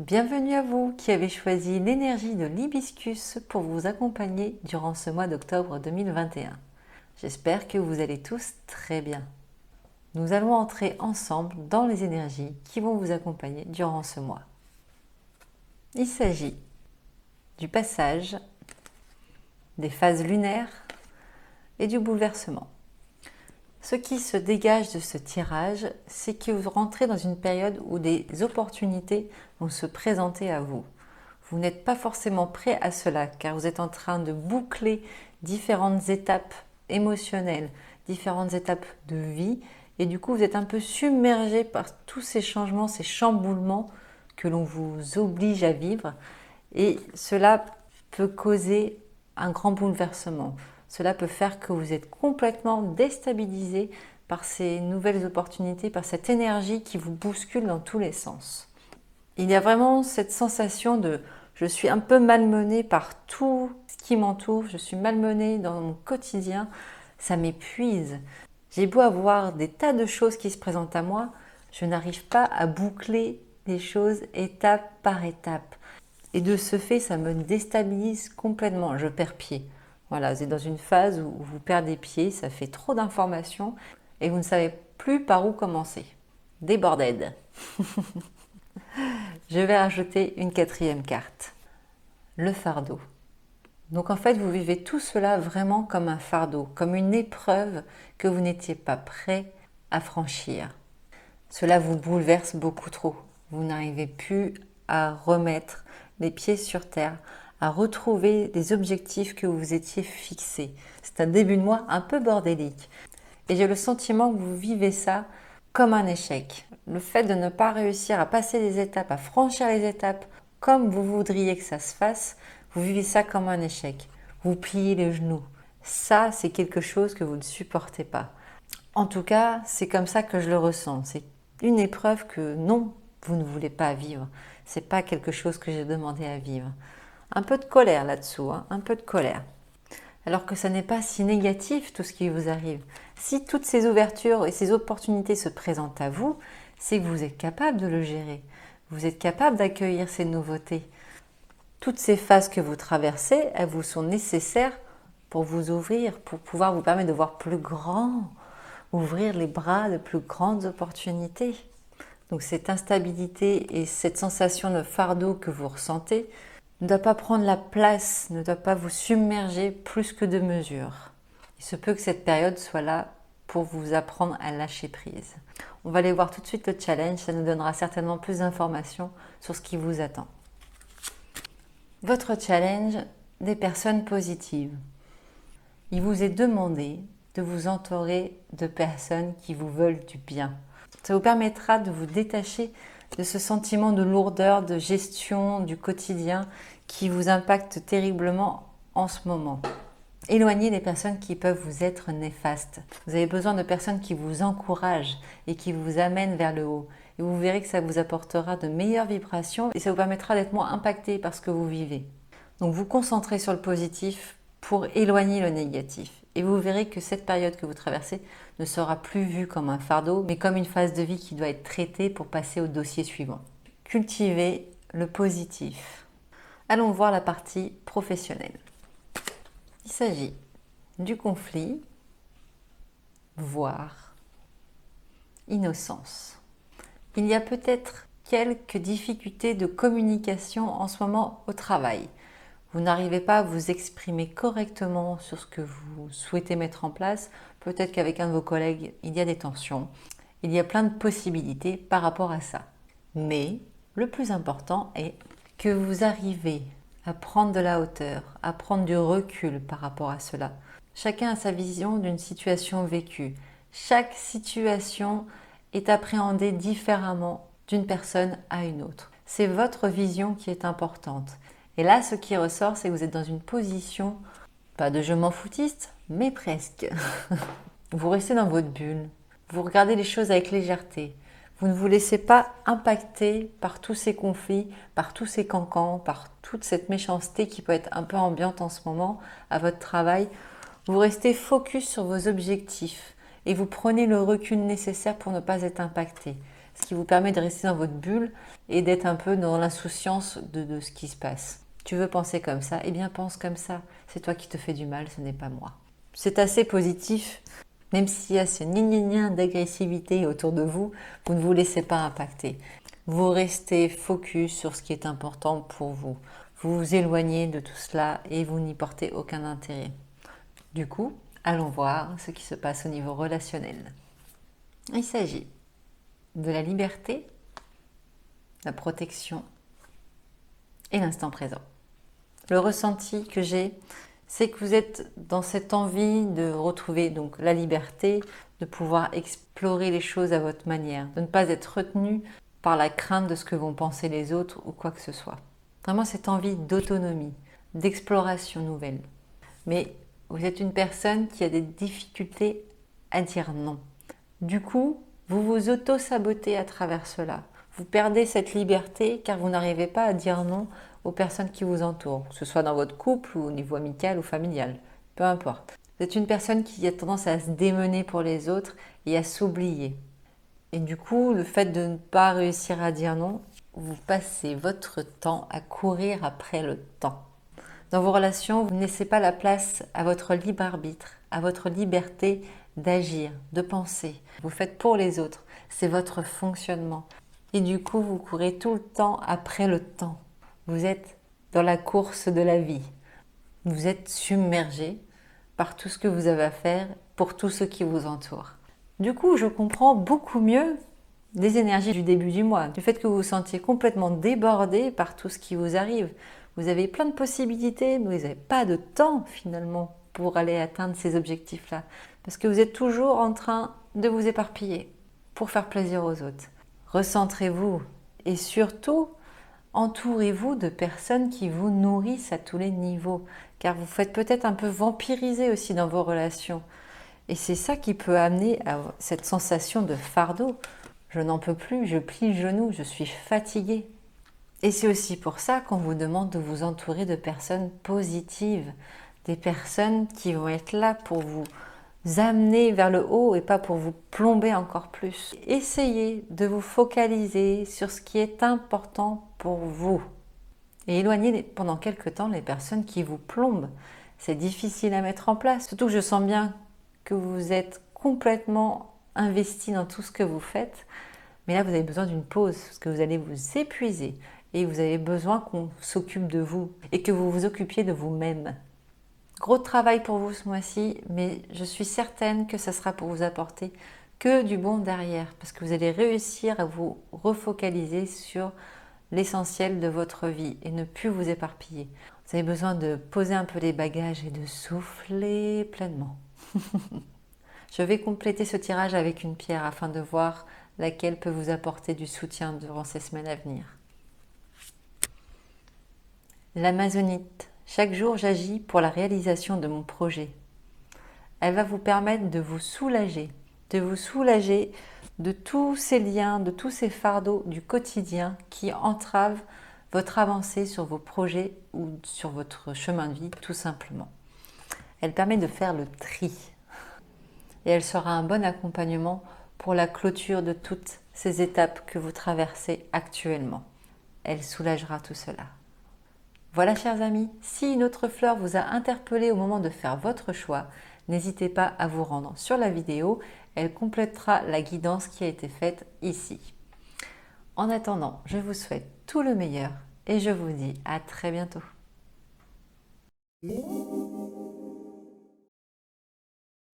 Bienvenue à vous qui avez choisi l'énergie de l'hibiscus pour vous accompagner durant ce mois d'octobre 2021. J'espère que vous allez tous très bien. Nous allons entrer ensemble dans les énergies qui vont vous accompagner durant ce mois. Il s'agit du passage, des phases lunaires et du bouleversement. Ce qui se dégage de ce tirage, c'est que vous rentrez dans une période où des opportunités vont se présenter à vous. Vous n'êtes pas forcément prêt à cela, car vous êtes en train de boucler différentes étapes émotionnelles, différentes étapes de vie, et du coup vous êtes un peu submergé par tous ces changements, ces chamboulements que l'on vous oblige à vivre, et cela peut causer un grand bouleversement. Cela peut faire que vous êtes complètement déstabilisé par ces nouvelles opportunités, par cette énergie qui vous bouscule dans tous les sens. Il y a vraiment cette sensation de je suis un peu malmenée par tout ce qui m'entoure, je suis malmenée dans mon quotidien, ça m'épuise. J'ai beau avoir des tas de choses qui se présentent à moi, je n'arrive pas à boucler les choses étape par étape. Et de ce fait, ça me déstabilise complètement, je perds pied. Voilà, vous êtes dans une phase où vous perdez pied, ça fait trop d'informations et vous ne savez plus par où commencer. Déborded. Je vais rajouter une quatrième carte, le fardeau. Donc en fait, vous vivez tout cela vraiment comme un fardeau, comme une épreuve que vous n'étiez pas prêt à franchir. Cela vous bouleverse beaucoup trop. Vous n'arrivez plus à remettre les pieds sur terre, à retrouver les objectifs que vous étiez fixés. C'est un début de mois un peu bordélique. Et j'ai le sentiment que vous vivez ça comme un échec. Le fait de ne pas réussir à passer les étapes, à franchir les étapes comme vous voudriez que ça se fasse, vous vivez ça comme un échec. Vous pliez les genoux. Ça, c'est quelque chose que vous ne supportez pas. En tout cas, c'est comme ça que je le ressens. C'est une épreuve que non, vous ne voulez pas vivre. C'est pas quelque chose que j'ai demandé à vivre. Un peu de colère là-dessous, hein, un peu de colère. Alors que ça n'est pas si négatif tout ce qui vous arrive. Si toutes ces ouvertures et ces opportunités se présentent à vous, c'est que vous êtes capable de le gérer. Vous êtes capable d'accueillir ces nouveautés. Toutes ces phases que vous traversez, elles vous sont nécessaires pour vous ouvrir, pour pouvoir vous permettre de voir plus grand, ouvrir les bras de plus grandes opportunités. Donc cette instabilité et cette sensation de fardeau que vous ressentez ne doit pas prendre la place, ne doit pas vous submerger plus que de mesure. Il se peut que cette période soit là pour vous apprendre à lâcher prise. On va aller voir tout de suite le challenge, ça nous donnera certainement plus d'informations sur ce qui vous attend. Votre challenge, des personnes positives. Il vous est demandé de vous entourer de personnes qui vous veulent du bien. Ça vous permettra de vous détacher de ce sentiment de lourdeur, de gestion du quotidien qui vous impacte terriblement en ce moment. Éloignez les personnes qui peuvent vous être néfastes. Vous avez besoin de personnes qui vous encouragent et qui vous amènent vers le haut. Et vous verrez que ça vous apportera de meilleures vibrations et ça vous permettra d'être moins impacté par ce que vous vivez. Donc vous concentrez sur le positif pour éloigner le négatif. Et vous verrez que cette période que vous traversez ne sera plus vue comme un fardeau, mais comme une phase de vie qui doit être traitée pour passer au dossier suivant. Cultivez le positif. Allons voir la partie professionnelle. Il s'agit du conflit, voire innocence. Il y a peut-être quelques difficultés de communication en ce moment au travail. Vous n'arrivez pas à vous exprimer correctement sur ce que vous souhaitez mettre en place. Peut-être qu'avec un de vos collègues, il y a des tensions. Il y a plein de possibilités par rapport à ça. Mais le plus important est que vous arrivez à prendre de la hauteur, à prendre du recul par rapport à cela. Chacun a sa vision d'une situation vécue. Chaque situation est appréhendée différemment d'une personne à une autre. C'est votre vision qui est importante. Et là, ce qui ressort, c'est que vous êtes dans une position, pas de je m'en foutiste, mais presque. Vous restez dans votre bulle, vous regardez les choses avec légèreté. Vous ne vous laissez pas impacter par tous ces conflits, par tous ces cancans, par toute cette méchanceté qui peut être un peu ambiante en ce moment à votre travail. Vous restez focus sur vos objectifs et vous prenez le recul nécessaire pour ne pas être impacté. ce qui vous permet de rester dans votre bulle et d'être un peu dans l'insouciance de ce qui se passe. Tu veux penser comme ça? Eh bien pense comme ça. C'est toi qui te fais du mal, ce n'est pas moi. C'est assez positif, même s'il y a ce gna d'agressivité autour de vous, vous ne vous laissez pas impacter. Vous restez focus sur ce qui est important pour vous. Vous vous éloignez de tout cela et vous n'y portez aucun intérêt. Du coup, allons voir ce qui se passe au niveau relationnel. Il s'agit de la liberté, la protection et l'instant présent. Le ressenti que j'ai, c'est que vous êtes dans cette envie de retrouver donc la liberté, de pouvoir explorer les choses à votre manière, de ne pas être retenu par la crainte de ce que vont penser les autres ou quoi que ce soit. Vraiment cette envie d'autonomie, d'exploration nouvelle. Mais vous êtes une personne qui a des difficultés à dire non. Du coup, vous vous auto-sabotez à travers cela. Vous perdez cette liberté car vous n'arrivez pas à dire non aux personnes qui vous entourent, que ce soit dans votre couple ou au niveau amical ou familial, peu importe. Vous êtes une personne qui a tendance à se démener pour les autres et à s'oublier. Et du coup, le fait de ne pas réussir à dire non, vous passez votre temps à courir après le temps. Dans vos relations, vous ne laissez pas la place à votre libre arbitre, à votre liberté d'agir, de penser. Vous faites pour les autres, c'est votre fonctionnement. Et du coup, vous courez tout le temps après le temps. Vous êtes dans la course de la vie. Vous êtes submergé par tout ce que vous avez à faire pour tous ceux qui vous entourent. Du coup, je comprends beaucoup mieux les énergies du début du mois, du fait que vous vous sentiez complètement débordé par tout ce qui vous arrive. Vous avez plein de possibilités, mais vous n'avez pas de temps finalement pour aller atteindre ces objectifs-là. Parce que vous êtes toujours en train de vous éparpiller pour faire plaisir aux autres. Recentrez-vous et surtout, entourez-vous de personnes qui vous nourrissent à tous les niveaux, car vous faites peut-être un peu vampiriser aussi dans vos relations. Et c'est ça qui peut amener à cette sensation de fardeau. Je n'en peux plus, je plie le genou, je suis fatiguée. Et c'est aussi pour ça qu'on vous demande de vous entourer de personnes positives, des personnes qui vont être là pour vous amener vers le haut et pas pour vous plomber encore plus. Essayez de vous focaliser sur ce qui est important pour vous. Et éloignez pendant quelque temps les personnes qui vous plombent. C'est difficile à mettre en place. Surtout que je sens bien que vous êtes complètement investi dans tout ce que vous faites. Mais là, vous avez besoin d'une pause parce que vous allez vous épuiser. Et vous avez besoin qu'on s'occupe de vous et que vous vous occupiez de vous-même. Gros travail pour vous ce mois-ci, mais je suis certaine que ça sera pour vous apporter que du bon derrière, parce que vous allez réussir à vous refocaliser sur l'essentiel de votre vie et ne plus vous éparpiller. Vous avez besoin de poser un peu les bagages et de souffler pleinement. Je vais compléter ce tirage avec une pierre afin de voir laquelle peut vous apporter du soutien durant ces semaines à venir. L'amazonite. Chaque jour, j'agis pour la réalisation de mon projet. Elle va vous permettre de vous soulager de tous ces liens, de tous ces fardeaux du quotidien qui entravent votre avancée sur vos projets ou sur votre chemin de vie, tout simplement. Elle permet de faire le tri et elle sera un bon accompagnement pour la clôture de toutes ces étapes que vous traversez actuellement. Elle soulagera tout cela. Voilà, chers amis, si une autre fleur vous a interpellé au moment de faire votre choix, n'hésitez pas à vous rendre sur la vidéo, elle complétera la guidance qui a été faite ici. En attendant, je vous souhaite tout le meilleur et je vous dis à très bientôt.